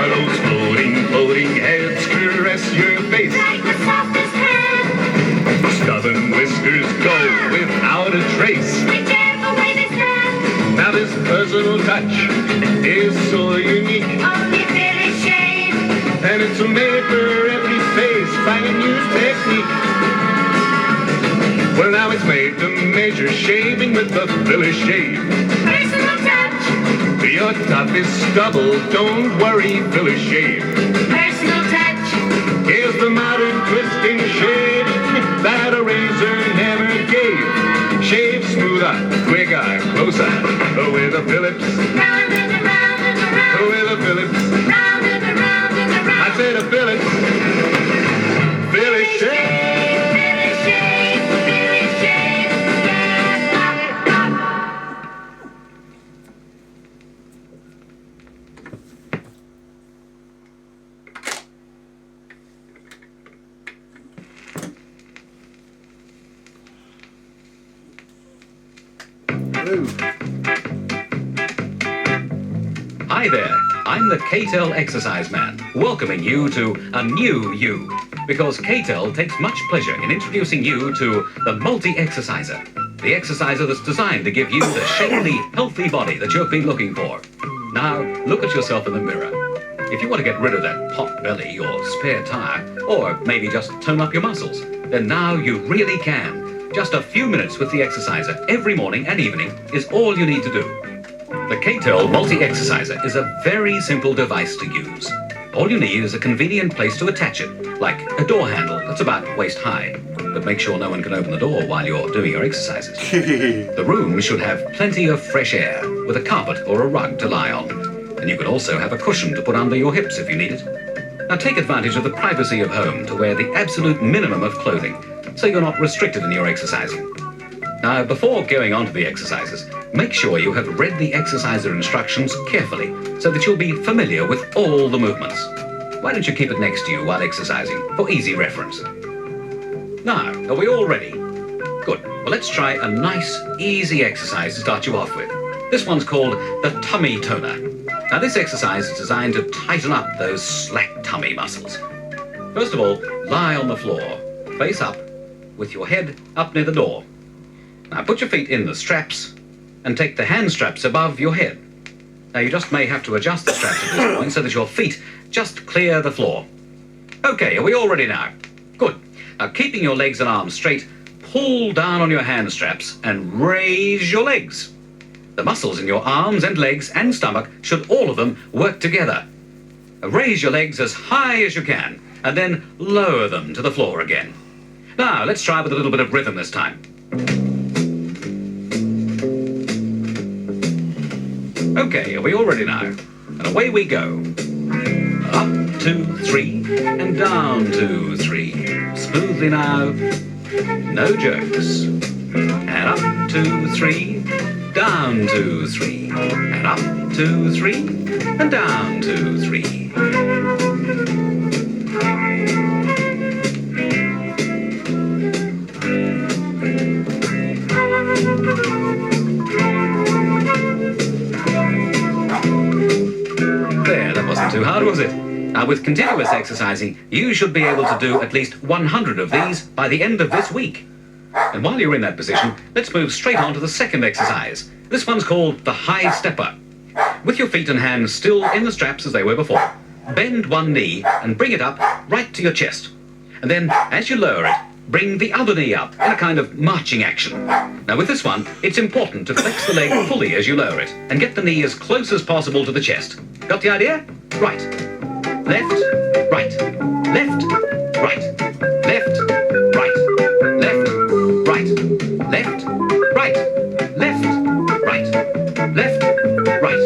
Those floating, floating heads caress your face. Like the softest hand, Stubborn whiskers go without a trace. whichever way this comes, Now this personal touch is so unique. only Philly shave. And it's made for every face by a new technique. Well, now it's made to measure shaving with the Philly shave. Personal touch, Your toughest stubble, don't worry, Philly shave. personal touch, Here's the modern twisting shaving that a razor never gave. Shave smoother, quicker, closer, with a Phillips, round and around and around, with a Phillips. round and around and around. I said a Phillips, Philly shave. Philly shave, Philly shave, yeah, pop, pop. Blue. Hi there, I'm the KTEL Exercise Man, welcoming you to a new you. Because KTEL takes much pleasure in introducing you to the Multi-Exerciser. The exerciser that's designed to give you the shapely, healthy body that you've been looking for. Now, look at yourself in the mirror. If you want to get rid of that pot belly or spare tire, or maybe just tone up your muscles, then now you really can. Just a few minutes with the exerciser every morning and evening is all you need to do. The KTEL Multi-Exerciser is a very simple device to use. All you need is a convenient place to attach it, like a door handle that's about waist high. But make sure no one can open the door while you're doing your exercises. The room should have plenty of fresh air, with a carpet or a rug to lie on. And you can also have a cushion to put under your hips if you need it. Now take advantage of the privacy of home to wear the absolute minimum of clothing, so you're not restricted in your exercising. Now, before going on to the exercises, make sure you have read the exerciser instructions carefully, so that you'll be familiar with all the movements. Why don't you keep it next to you while exercising, for easy reference? Now, are we all ready? Good. Well, let's try a nice, easy exercise to start you off with. This one's called the tummy toner. Now, this exercise is designed to tighten up those slack tummy muscles. First of all, lie on the floor, face up, with your head up near the door. Now, put your feet in the straps and take the hand straps above your head. Now, you just may have to adjust the straps at this point so that your feet just clear the floor. Okay, are we all ready now? Good. Now, keeping your legs and arms straight, pull down on your hand straps and raise your legs. The muscles in your arms and legs and stomach should all of them work together. Raise your legs as high as you can and then lower them to the floor again. Now, let's try with a little bit of rhythm this time. Okay, are we all ready now? And away we go. Up, 2, 3, and down, 2, 3. Smoothly now. No jerks. And up, 2, 3, down, 2, 3. And up, 2, 3, and down, 2, 3. Wasn't too hard, was it? Now, with continuous exercising, you should be able to do at least 100 of these by the end of this week. And while you're in that position, let's move straight on to the second exercise. This one's called the high stepper. With your feet and hands still in the straps as they were before, bend one knee and bring it up right to your chest. And then, as you lower it, bring the other knee up in a kind of marching action. Now, with this one, it's important to flex the leg fully as you lower it and get the knee as close as possible to the chest. Got the idea? Right. Left, right. Left, right. Left, right. Left, right. Left, right. Left, right. Left, right.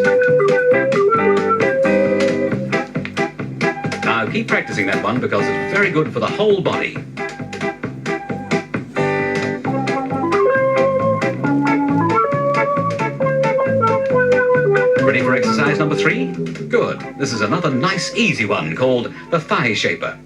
Now, keep practicing that one because it's very good for the whole body. Ready for exercise number 3? Good. This is another nice, easy one called the thigh shaper.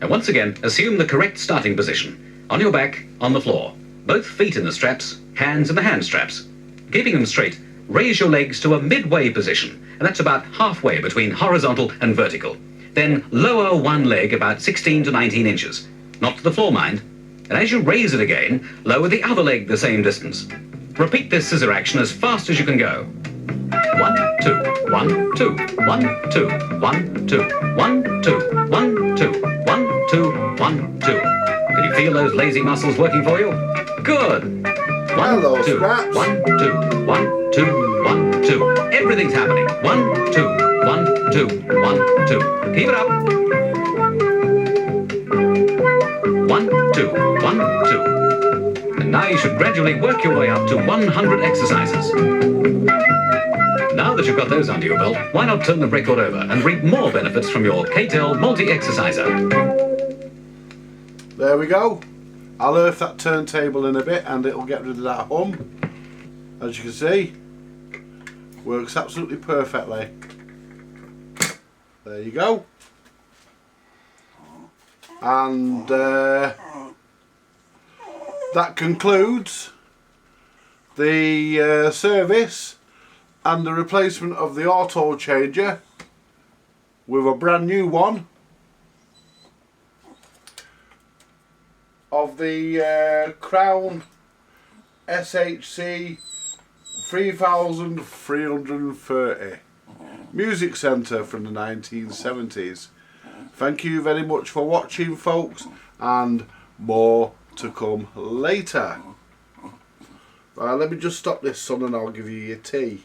And once again, assume the correct starting position. On your back, on the floor. Both feet in the straps, hands in the hand straps. Keeping them straight, raise your legs to a midway position, and that's about halfway between horizontal and vertical. Then lower one leg about 16 to 19 inches. Not to the floor, mind. And as you raise it again, lower the other leg the same distance. Repeat this scissor action as fast as you can go. 1, 2, 1, 2, 1, 2, 1, 2, 1, 2, 1, 2, 1, 2, 1, 2. Can you feel those lazy muscles working for you? Good. 1, 2, 1, 2, 1, 2, 1, 2. Everything's happening. 1, 2, 1, 2, 1, 2. Keep it up. 1, 2, 1, 2. And now you should gradually work your way up to 100 exercises. Now that you've got those under your belt, why not turn the record over and reap more benefits from your KTEL Multi-Exerciser? There we go. I'll earth that turntable in a bit and it'll get rid of that hum. As you can see, works absolutely perfectly. There you go. And that concludes the service and the replacement of the auto changer with a brand new one of the Crown SHC 3330 music centre from the 1970s. Thank you very much for watching, folks, and more to come later. Right, let me just stop this, son, and I'll give you your tea.